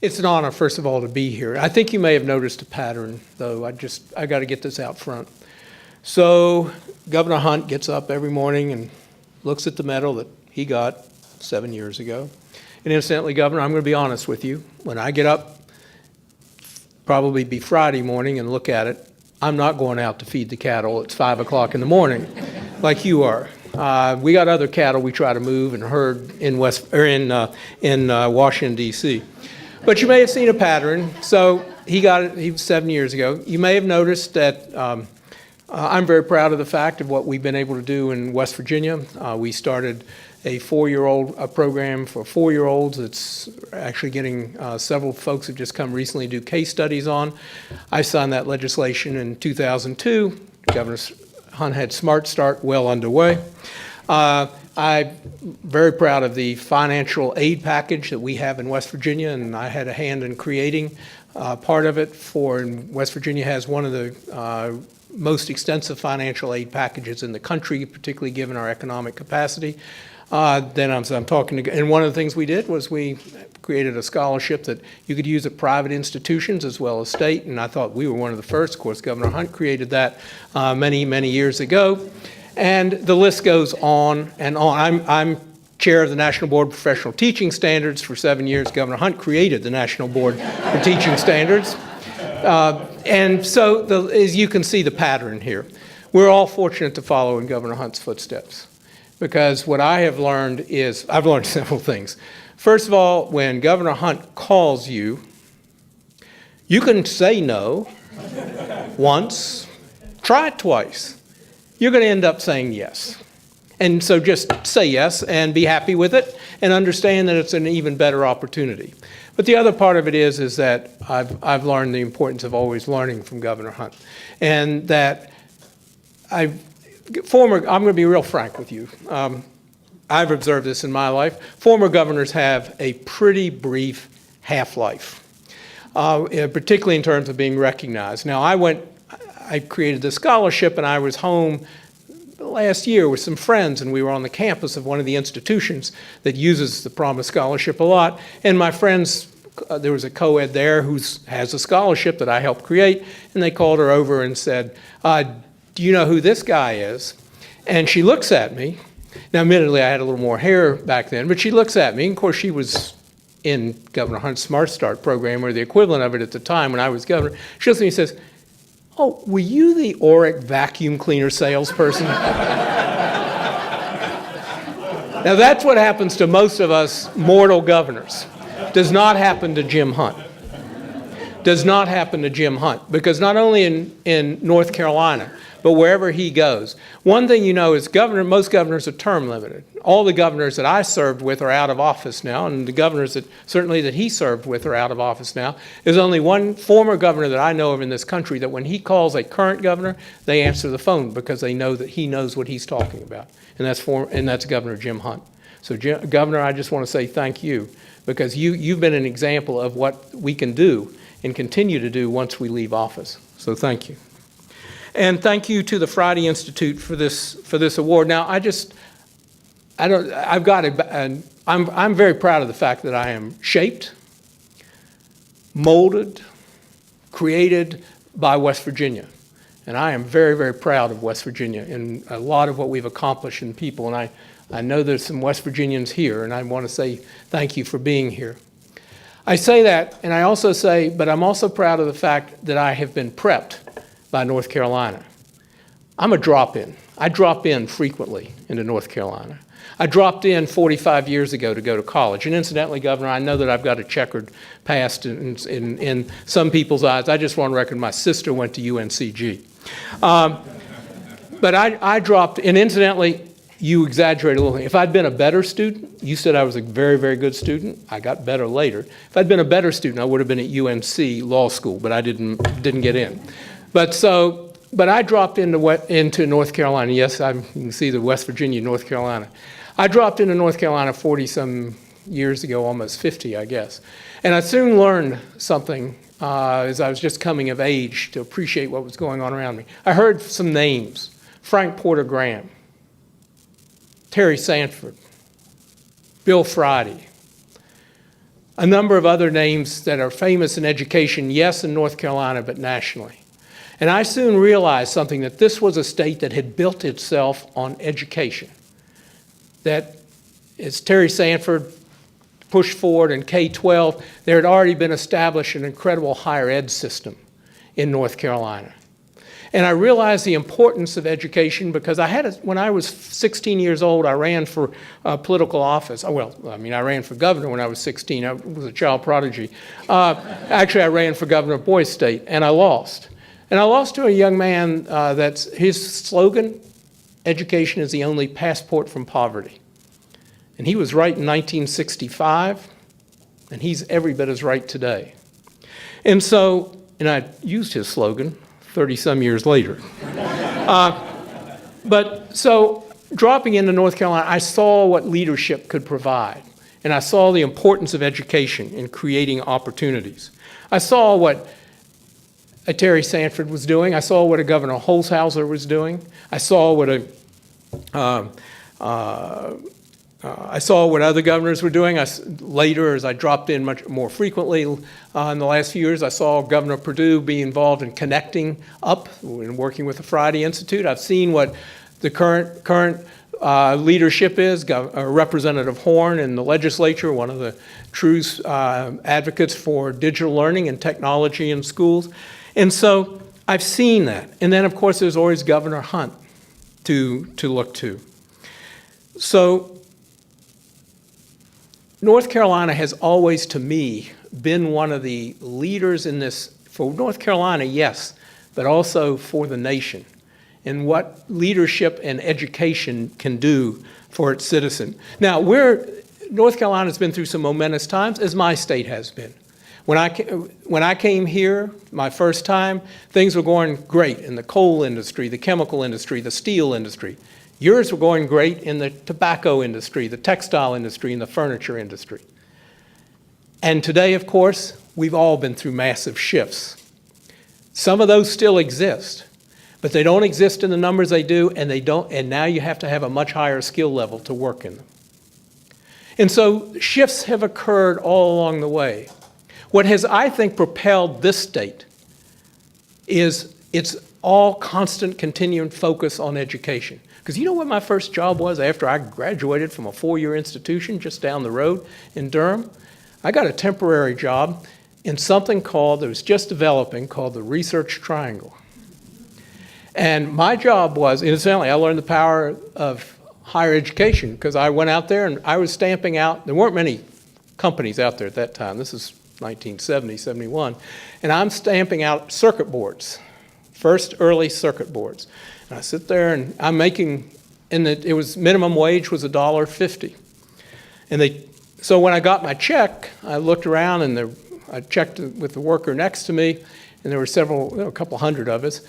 It's an honor, first of all, to be here. I think you may have noticed a pattern, though. I got to get this out front. So Governor Hunt gets up every morning and looks at the medal that he got 7 years ago. And incidentally, Governor, I'm going to be honest with you. When I get up, probably be Friday morning, and look at it, I'm not going out to feed the cattle. It's 5 o'clock in the morning, like you are. We got other cattle we try to move and herd in Washington, D.C. But you may have seen a pattern. So he got it. He was 7 years ago. You may have noticed that I'm very proud of the fact of what we've been able to do in West Virginia. We started a four-year-old program for 4-year-olds. It's actually getting several folks have just come recently to do case studies on. I signed that legislation in 2002. Governor Hunt had Smart Start well underway. I'm very proud of the financial aid package that we have in West Virginia, and I had a hand in creating part of it. West Virginia has one of the most extensive financial aid packages in the country, particularly given our economic capacity. And one of the things we did was we created a scholarship that you could use at private institutions as well as state, and I thought we were one of the first. Of course, Governor Hunt created that many, many years ago. And the list goes on and on. I'm chair of the National Board of Professional Teaching Standards for 7 years. Governor Hunt created the National Board for Teaching Standards. And so, as you can see the pattern here, we're all fortunate to follow in Governor Hunt's footsteps. Because what I have learned is, I've learned several things. First of all, when Governor Hunt calls you, you can say no once, try it twice. You're going to end up saying yes. And so just say yes and be happy with it and understand that it's an even better opportunity. But the other part of it is that I've learned the importance of always learning from Governor Hunt. And that I'm going to be real frank with you. I've observed this in my life. Former governors have a pretty brief half-life, particularly in terms of being recognized. Now, I created this scholarship, and I was home last year with some friends, and we were on the campus of one of the institutions that uses the Promise Scholarship a lot. And my friends, there was a co-ed there who has a scholarship that I helped create, and they called her over and said, do you know who this guy is? And she looks at me. Now, admittedly, I had a little more hair back then, but she looks at me. And of course, she was in Governor Hunt's Smart Start program, or the equivalent of it at the time when I was governor. She looks at me and says, oh, were you the Oric vacuum cleaner salesperson? Now, that's what happens to most of us mortal governors. Does not happen to Jim Hunt. Does not happen to Jim Hunt, because not only in North Carolina, but wherever he goes. One thing you know is most governors are term limited. All the governors that I served with are out of office now, and the governors that he served with are out of office now. There's only one former governor that I know of in this country that when he calls a current governor, they answer the phone because they know that he knows what he's talking about, and that's Governor Jim Hunt. So, Governor, I just want to say thank you, because you've been an example of what we can do and continue to do once we leave office. So thank you. And thank you to the Friday Institute for this award. Now, I'm very proud of the fact that I am shaped, molded, created by West Virginia. And I am very, very proud of West Virginia and a lot of what we've accomplished in people. And I know there's some West Virginians here, and I want to say thank you for being here. I say that, and I also say, but I'm also proud of the fact that I have been prepped by North Carolina. I'm a drop-in. I drop in frequently into North Carolina. I dropped in 45 years ago to go to college. And incidentally, Governor, I know that I've got a checkered past in some people's eyes. I just want to record my sister went to UNCG. But I dropped, and incidentally, you exaggerate a little. If I'd been a better student, you said I was a very, very good student. I got better later. If I'd been a better student, I would have been at UNC Law School, but I didn't get in. But I dropped into North Carolina. Yes, you can see the West Virginia, North Carolina. I dropped into North Carolina 40-some years ago, almost 50, I guess. And I soon learned something as I was just coming of age to appreciate what was going on around me. I heard some names: Frank Porter Graham, Terry Sanford, Bill Friday, a number of other names that are famous in education, yes, in North Carolina, but nationally. And I soon realized something, that this was a state that had built itself on education. That, as Terry Sanford pushed forward in K-12, there had already been established an incredible higher ed system in North Carolina. And I realized the importance of education because when I was 16 years old, I ran for political office. I ran for governor when I was 16. I was a child prodigy. Actually, I ran for governor of Boise State, and I lost. And I lost to a young man his slogan, education is the only passport from poverty. And he was right in 1965, and he's every bit as right today. And I used his slogan 30-some years later. But so dropping into North Carolina, I saw what leadership could provide. And I saw the importance of education in creating opportunities. I saw what a Terry Sanford was doing. I saw what a Governor Holshouser was doing. I saw what I saw what other governors were doing. Later, as I dropped in much more frequently in the last few years, I saw Governor Perdue be involved in connecting up and working with the Friday Institute. I've seen what the current leadership is. Representative Horn in the legislature, one of the true advocates for digital learning and technology in schools. And so I've seen that. And then, of course, there's always Governor Hunt to look to. So North Carolina has always, to me, been one of the leaders in this, for North Carolina, yes, but also for the nation, in what leadership and education can do for its citizen. Now, North Carolina's been through some momentous times, as my state has been. When I came here, my first time, things were going great in the coal industry, the chemical industry, the steel industry. Yours were going great in the tobacco industry, the textile industry, and the furniture industry. And today, of course, we've all been through massive shifts. Some of those still exist, but they don't exist in the numbers they do, and now you have to have a much higher skill level to work in them. And so shifts have occurred all along the way. What has, I think, propelled this state is its all constant continuing focus on education. Because you know what my first job was after I graduated from a 4-year institution just down the road in Durham? I got a temporary job in something that was just developing called the Research Triangle. And my job was, incidentally, I learned the power of higher education because I went out there and I was stamping out, there weren't many companies out there at that time. This is 1970, 71. And I'm stamping out circuit boards, first early circuit boards. And I sit there and I'm making, it was minimum wage was $1.50. And so when I got my check, I looked around and I checked with the worker next to me, and there were a couple hundred of us,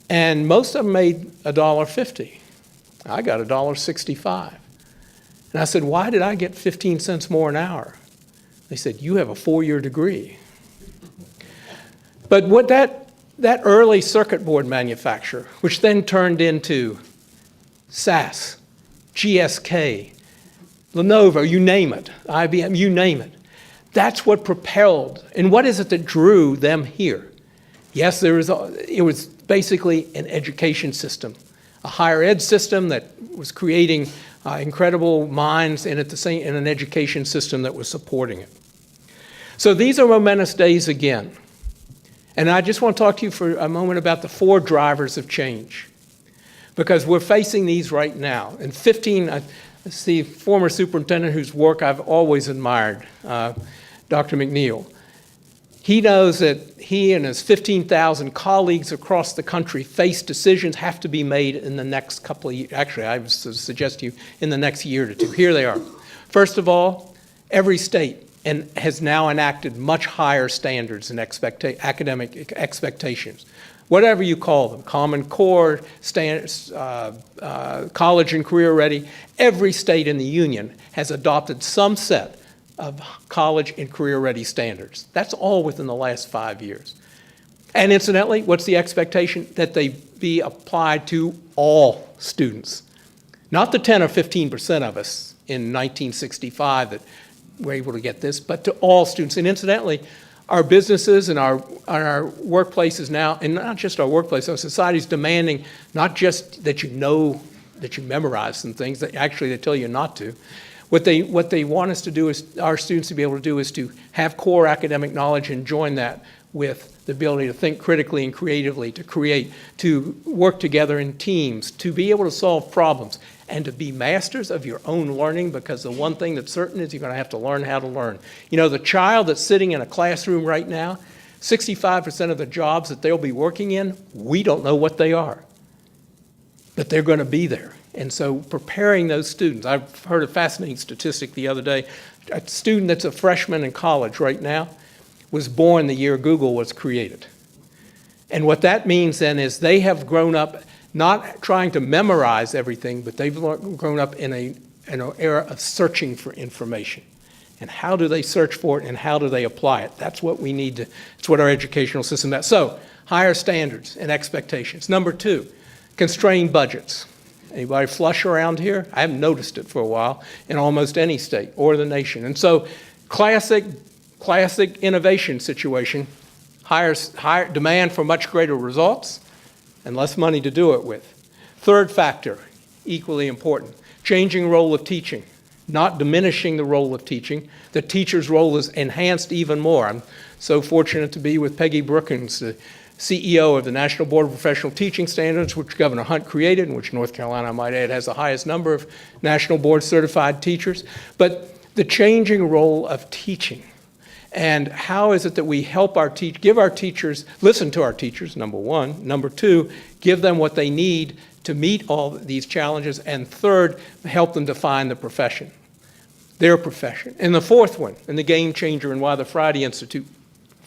and most of them made $1.50. I got $1.65. And I said, why did I get 15 cents more an hour? They said, you have a 4-year degree. But what that early circuit board manufacturer, which then turned into SAS, GSK, Lenovo, you name it, IBM, you name it. That's what propelled, and what is it that drew them here? Yes, it was basically an education system, a higher ed system that was creating incredible minds, and in an education system that was supporting it. So these are momentous days again. And I just want to talk to you for a moment about the 4 drivers of change, because we're facing these right now. In 15, I see former superintendent whose work I've always admired, Dr. McNeil. He knows that he and his 15,000 colleagues across the country face decisions have to be made in the next couple of years. Actually, I would suggest to you in the next year or two. Here they are. First of all, every state has now enacted much higher standards and academic expectations. Whatever you call them, Common Core, standards, college and career ready, every state in the union has adopted some set of college and career ready standards. That's all within the last 5 years. And incidentally, what's the expectation? That they be applied to all students. Not the 10 or 15% of us in 1965 that we're able to get this, but to all students. And incidentally, our businesses and our workplaces now, and not just our workplace, our society is demanding not just that you know, that you memorize some things, that actually they tell you not to. What they want us to do is, our students to be able to do is to have core academic knowledge and join that with the ability to think critically and creatively, to create, to work together in teams, to be able to solve problems, and to be masters of your own learning, because the one thing that's certain is you're going to have to learn how to learn. You know, the child that's sitting in a classroom right now, 65% of the jobs that they'll be working in, we don't know what they are, but they're going to be there. And so preparing those students, I've heard a fascinating statistic the other day. A student that's a freshman in college right now was born the year Google was created. And what that means then is they have grown up not trying to memorize everything, but they've grown up in an era of searching for information. And how do they search for it and how do they apply it? That's what we need to, it's what our educational system does. So, higher standards and expectations. Number 2, constrained budgets. Anybody flush around here? I haven't noticed it for a while in almost any state or the nation. And so, classic innovation situation, higher demand for much greater results and less money to do it with. Third factor, equally important, changing role of teaching, not diminishing the role of teaching. The teacher's role is enhanced even more. I'm so fortunate to be with Peggy Brookins, the CEO of the National Board of Professional Teaching Standards, which Governor Hunt created, and which North Carolina, I might add, has the highest number of national board certified teachers. But the changing role of teaching. And how is it that we help our give our teachers, listen to our teachers, number 1. Number 2, give them what they need to meet all these challenges. And third, help them define the profession, their profession. And the fourth one, and the game changer, and why the Friday Institute,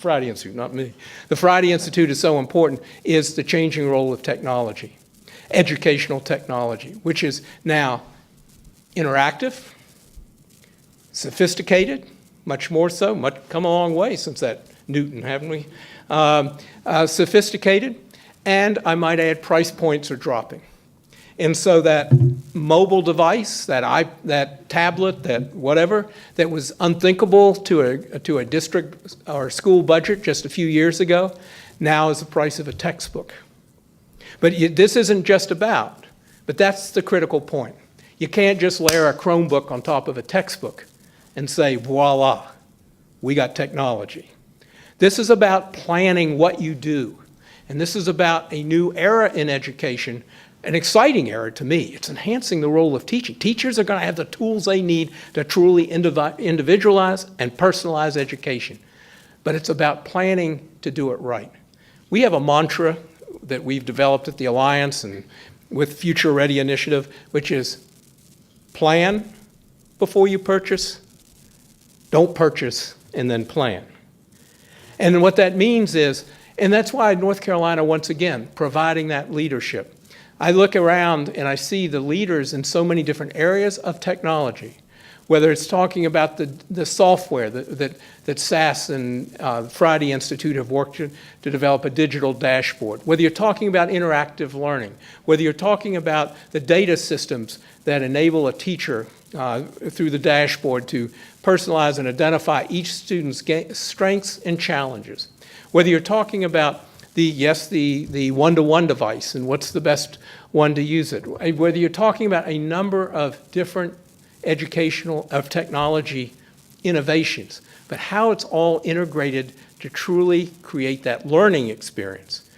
not me, the Friday Institute is so important, is the changing role of technology, educational technology, which is now interactive, sophisticated, much more so, come a long way since that Newton, haven't we? Sophisticated, and I might add price points are dropping. And so that mobile device, that tablet, that whatever, that was unthinkable to a district or school budget just a few years ago, now is the price of a textbook. But this isn't just about, but that's the critical point. You can't just layer a Chromebook on top of a textbook and say, voila, we got technology. This is about planning what you do. And this is about a new era in education, an exciting era to me. It's enhancing the role of teaching. Teachers are going to have the tools they need to truly individualize and personalize education. But it's about planning to do it right. We have a mantra that we've developed at the Alliance and with Future Ready Initiative, which is plan before you purchase, don't purchase, and then plan. And what that means is, and that's why North Carolina, once again, providing that leadership. I look around and I see the leaders in so many different areas of technology, whether it's talking about the software that SAS and Friday Institute have worked to develop a digital dashboard, whether you're talking about interactive learning, whether you're talking about the data systems that enable a teacher through the dashboard to personalize and identify each student's strengths and challenges, whether you're talking about the one-to-one device and what's the best one to use it, whether you're talking about a number of different of technology innovations, but how it's all integrated to truly create that learning experience.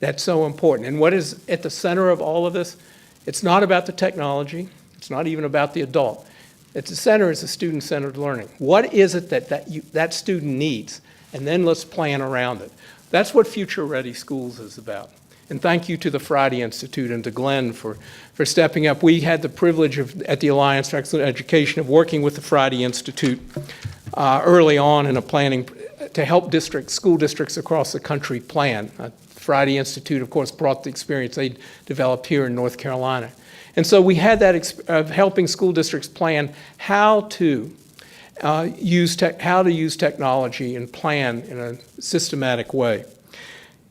That's so important. And what is at the center of all of this? It's not about the technology. It's not even about the adult. At the center is the student-centered learning. What is it that student needs? And then let's plan around it. That's what Future Ready Schools is about. And thank you to the Friday Institute and to Glenn for stepping up. We had the privilege at the Alliance for Excellent Education of working with the Friday Institute early on in a planning to help school districts across the country plan. Friday Institute, of course, brought the experience they developed here in North Carolina. And so we had that of helping school districts plan how to use technology and plan in a systematic way.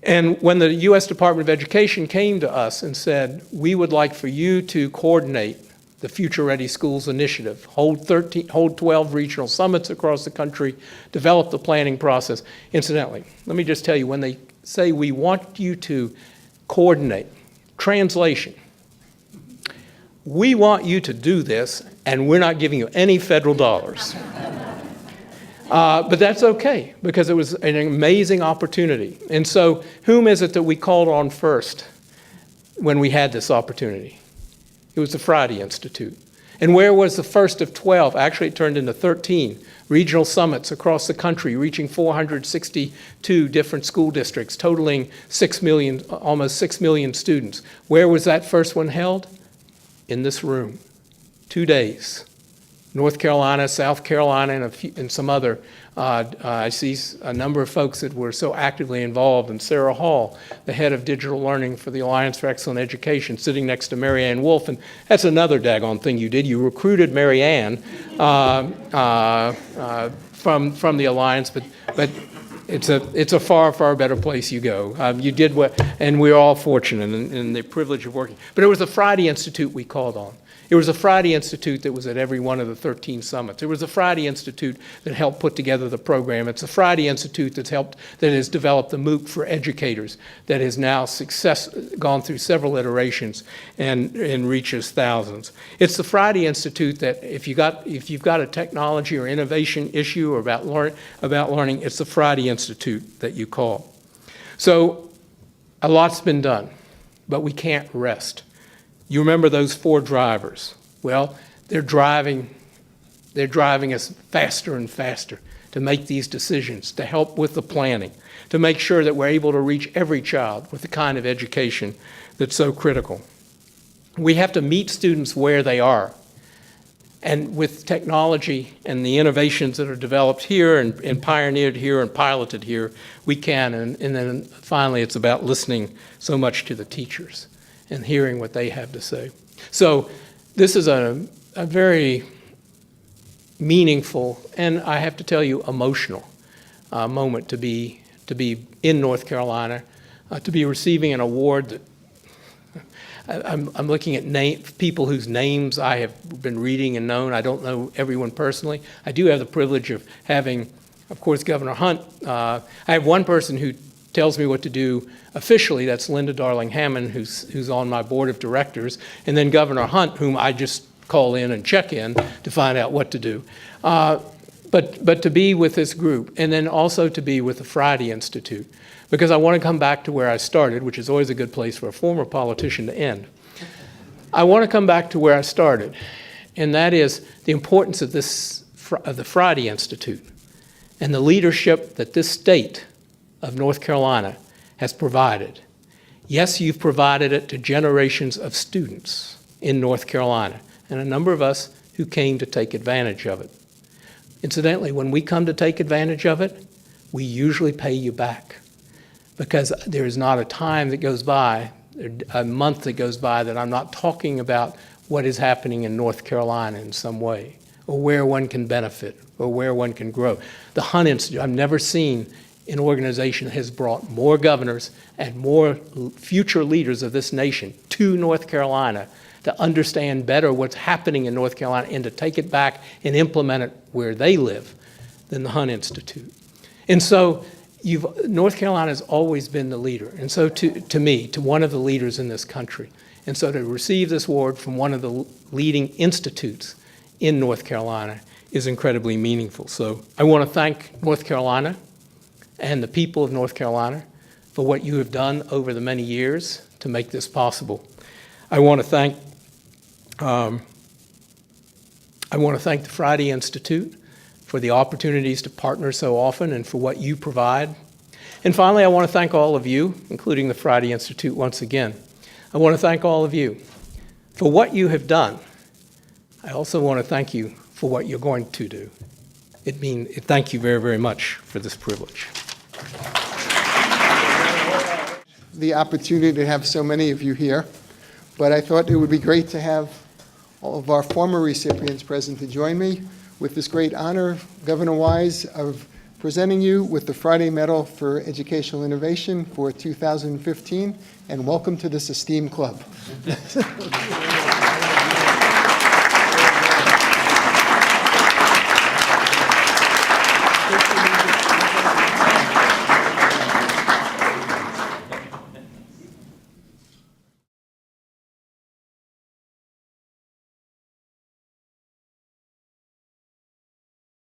And when the U.S. Department of Education came to us and said, we would like for you to coordinate the Future Ready Schools Initiative, hold 12 regional summits across the country, develop the planning process. Incidentally, let me just tell you, when they say we want you to coordinate, translation, we want you to do this, and we're not giving you any federal dollars. But that's okay, because it was an amazing opportunity. And so whom is it that we called on first when we had this opportunity? It was the Friday Institute. And where was the first of 12? Actually, it turned into 13 regional summits across the country, reaching 462 different school districts, totaling 6 million, almost 6 million students. Where was that first one held? In this room. 2 days. North Carolina, South Carolina, and some other. I see a number of folks that were so actively involved, and Sarah Hall, the head of digital learning for the Alliance for Excellent Education, sitting next to Mary Ann Wolf. And that's another daggone thing you did. You recruited Mary Ann from the Alliance, but it's a far, far better place you go. You did what, and we're all fortunate in the privilege of working. But it was the Friday Institute we called on. It was a Friday Institute that was at every one of the 13 summits. It was a Friday Institute that helped put together the program. It's a Friday Institute that has developed the MOOC for educators that has now gone through several iterations and reaches thousands. It's the Friday Institute that if you've got a technology or innovation issue or about learning, it's the Friday Institute that you call. So a lot's been done, but we can't rest. You remember those 4 drivers. Well, they're driving us faster and faster to make these decisions, to help with the planning, to make sure that we're able to reach every child with the kind of education that's so critical. We have to meet students where they are. And with technology and the innovations that are developed here and pioneered here and piloted here, we can. And then finally, it's about listening so much to the teachers and hearing what they have to say. So this is a very meaningful, and I have to tell you, emotional moment to be in North Carolina, to be receiving an award that I'm looking at people whose names I have been reading and known. I don't know everyone personally. I do have the privilege of having, of course, Governor Hunt. I have one person who tells me what to do officially. That's Linda Darling-Hammond, who's on my board of directors, and then Governor Hunt, whom I just call in and check in to find out what to do. But to be with this group, and then also to be with the Friday Institute, because I want to come back to where I started, which is always a good place for a former politician to end. I want to come back to where I started, and that is the importance of the Friday Institute and the leadership that this state of North Carolina has provided. Yes, you've provided it to generations of students in North Carolina, and a number of us who came to take advantage of it. Incidentally, when we come to take advantage of it, we usually pay you back, because there is not a time that goes by, a month that goes by, that I'm not talking about what is happening in North Carolina in some way, or where one can benefit, or where one can grow. The Hunt Institute, I've never seen an organization that has brought more governors and more future leaders of this nation to North Carolina to understand better what's happening in North Carolina and to take it back and implement it where they live than the Hunt Institute. And so North Carolina has always been the leader, and so to me, to one of the leaders in this country. And so to receive this award from one of the leading institutes in North Carolina is incredibly meaningful. So I want to thank North Carolina and the people of North Carolina for what you have done over the many years to make this possible. I want to thank the Friday Institute for the opportunities to partner so often and for what you provide. And finally, I want to thank all of you, including the Friday Institute once again. I want to thank all of you for what you have done. I also want to thank you for what you're going to do. Thank you very, very much for this privilege. The opportunity to have so many of you here, but I thought it would be great to have all of our former recipients present to join me with this great honor, Governor Wise, of presenting you with the Friday Medal for Educational Innovation for 2015, and welcome to this esteemed club.